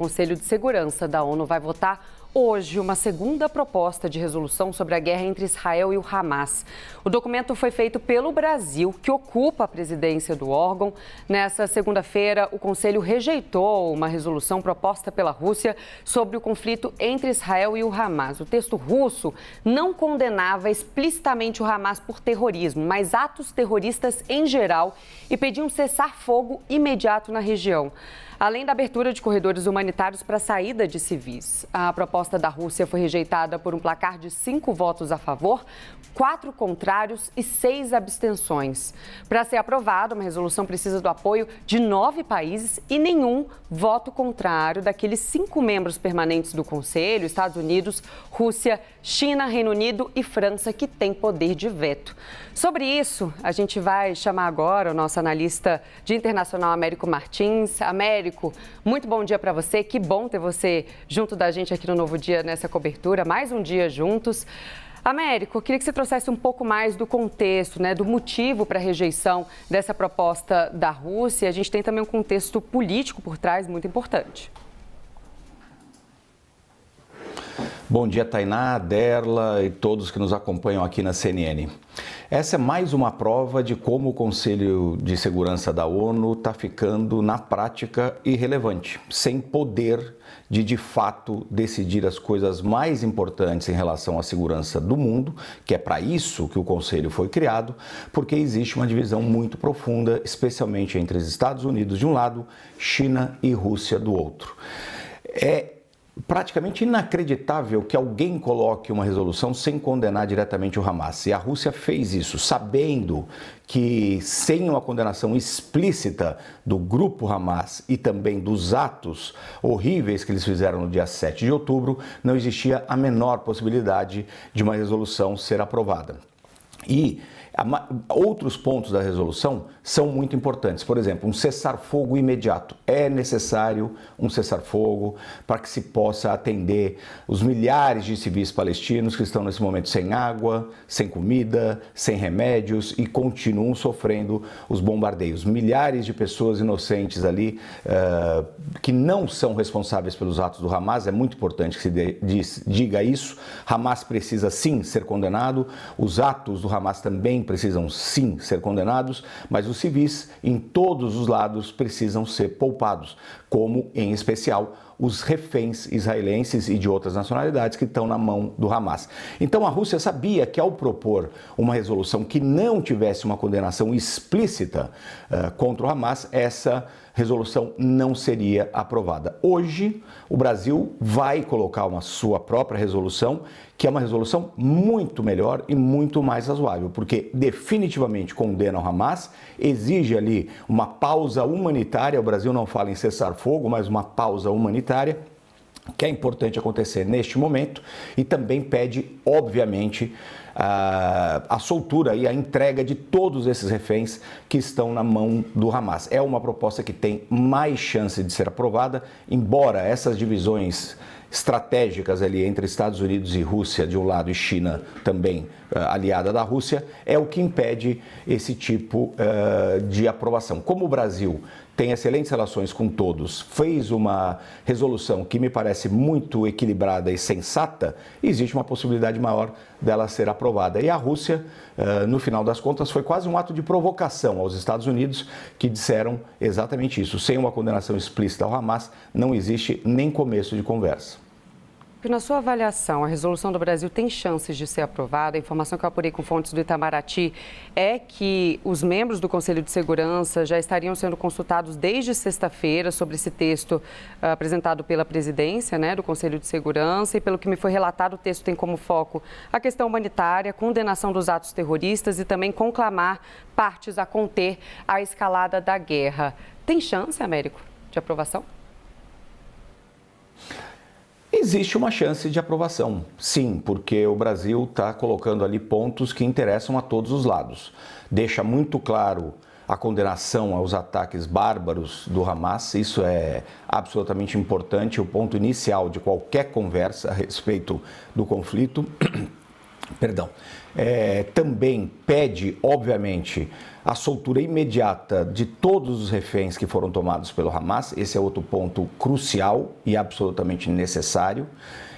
O Conselho de Segurança da ONU vai votar hoje uma segunda proposta de resolução sobre a guerra entre Israel e o Hamas. O documento foi feito pelo Brasil, que ocupa a presidência do órgão. Nessa segunda-feira, o Conselho rejeitou uma resolução proposta pela Rússia sobre o conflito entre Israel e o Hamas. O texto russo não condenava explicitamente o Hamas por terrorismo, mas atos terroristas em geral, e pedia um cessar-fogo imediato na região, além da abertura de corredores humanitários para a saída de civis. A proposta da Rússia foi rejeitada por um placar de 5 votos a favor, 4 contrários e 6 abstenções. Para ser aprovada, uma resolução precisa do apoio de 9 países e nenhum voto contrário daqueles 5 membros permanentes do Conselho: Estados Unidos, Rússia, China, Reino Unido e França, que têm poder de veto. Sobre isso, a gente vai chamar agora o nosso analista de internacional, Américo Martins. Américo, muito bom dia para você. Que bom ter você junto da gente aqui no Novo Dia nessa cobertura. Mais um dia juntos. Américo, eu queria que você trouxesse um pouco mais do contexto, do motivo para a rejeição dessa proposta da Rússia. A gente tem também um contexto político por trás muito importante. Bom dia, Tainá, Derla e todos que nos acompanham aqui na CNN. Essa é mais uma prova de como o Conselho de Segurança da ONU está ficando, na prática, irrelevante, sem poder de fato, decidir as coisas mais importantes em relação à segurança do mundo, que é para isso que o Conselho foi criado, porque existe uma divisão muito profunda, especialmente entre os Estados Unidos de um lado, China e Rússia do outro. É praticamente inacreditável que alguém coloque uma resolução sem condenar diretamente o Hamas. E a Rússia fez isso, sabendo que sem uma condenação explícita do grupo Hamas e também dos atos horríveis que eles fizeram no dia 7 de outubro, não existia a menor possibilidade de uma resolução ser aprovada. E outros pontos da resolução são muito importantes. Por exemplo, um cessar-fogo imediato. É necessário um cessar-fogo para que se possa atender os milhares de civis palestinos que estão nesse momento sem água, sem comida, sem remédios e continuam sofrendo os bombardeios. Milhares de pessoas inocentes ali que não são responsáveis pelos atos do Hamas. É muito importante que se diga isso. Hamas precisa sim ser condenado. Os atos do Hamas também precisam sim ser condenados, mas os civis em todos os lados precisam ser poupados, como em especial os reféns israelenses e de outras nacionalidades que estão na mão do Hamas. Então a Rússia sabia que ao propor uma resolução que não tivesse uma condenação explícita contra o Hamas, essa resolução não seria aprovada. Hoje, o Brasil vai colocar uma sua própria resolução, que é uma resolução muito melhor e muito mais razoável, porque definitivamente condena o Hamas, exige ali uma pausa humanitária. O Brasil não fala em cessar-fogo, mas uma pausa humanitária, que é importante acontecer neste momento, e também pede, obviamente, a soltura e a entrega de todos esses reféns que estão na mão do Hamas. É uma proposta que tem mais chance de ser aprovada, embora essas divisões estratégicas ali entre Estados Unidos e Rússia de um lado e China também aliada da Rússia, é o que impede esse tipo de aprovação. Como o Brasil tem excelentes relações com todos, fez uma resolução que me parece muito equilibrada e sensata, existe uma possibilidade maior dela ser aprovada. E a Rússia, no final das contas, foi quase um ato de provocação aos Estados Unidos, que disseram exatamente isso. Sem uma condenação explícita ao Hamas, não existe nem começo de conversa. Na sua avaliação, a resolução do Brasil tem chances de ser aprovada? A informação que eu apurei com fontes do Itamaraty é que os membros do Conselho de Segurança já estariam sendo consultados desde sexta-feira sobre esse texto apresentado pela presidência, do Conselho de Segurança, e pelo que me foi relatado, o texto tem como foco a questão humanitária, condenação dos atos terroristas e também conclamar partes a conter a escalada da guerra. Tem chance, Américo, de aprovação? Existe uma chance de aprovação, sim, porque o Brasil está colocando ali pontos que interessam a todos os lados. Deixa muito claro a condenação aos ataques bárbaros do Hamas, isso é absolutamente importante, o ponto inicial de qualquer conversa a respeito do conflito. também pede, obviamente, a soltura imediata de todos os reféns que foram tomados pelo Hamas. Esse é outro ponto crucial e absolutamente necessário.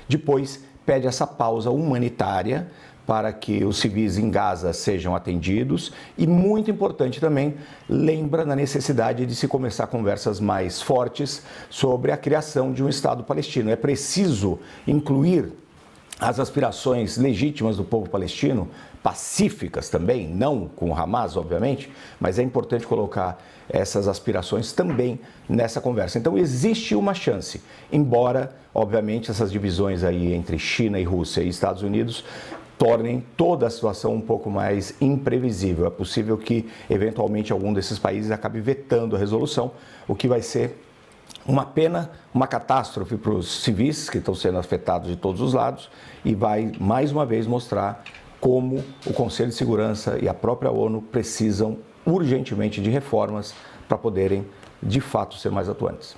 Depois, pede essa pausa humanitária para que os civis em Gaza sejam atendidos e, muito importante também, lembra da necessidade de se começar conversas mais fortes sobre a criação de um Estado palestino. É preciso incluir as aspirações legítimas do povo palestino, pacíficas também, não com o Hamas, obviamente, mas é importante colocar essas aspirações também nessa conversa. Então, existe uma chance, embora, obviamente, essas divisões aí entre China e Rússia e Estados Unidos tornem toda a situação um pouco mais imprevisível. É possível que, eventualmente, algum desses países acabe vetando a resolução, o que vai ser uma pena, uma catástrofe para os civis que estão sendo afetados de todos os lados e vai, mais uma vez, mostrar como o Conselho de Segurança e a própria ONU precisam urgentemente de reformas para poderem, de fato, ser mais atuantes.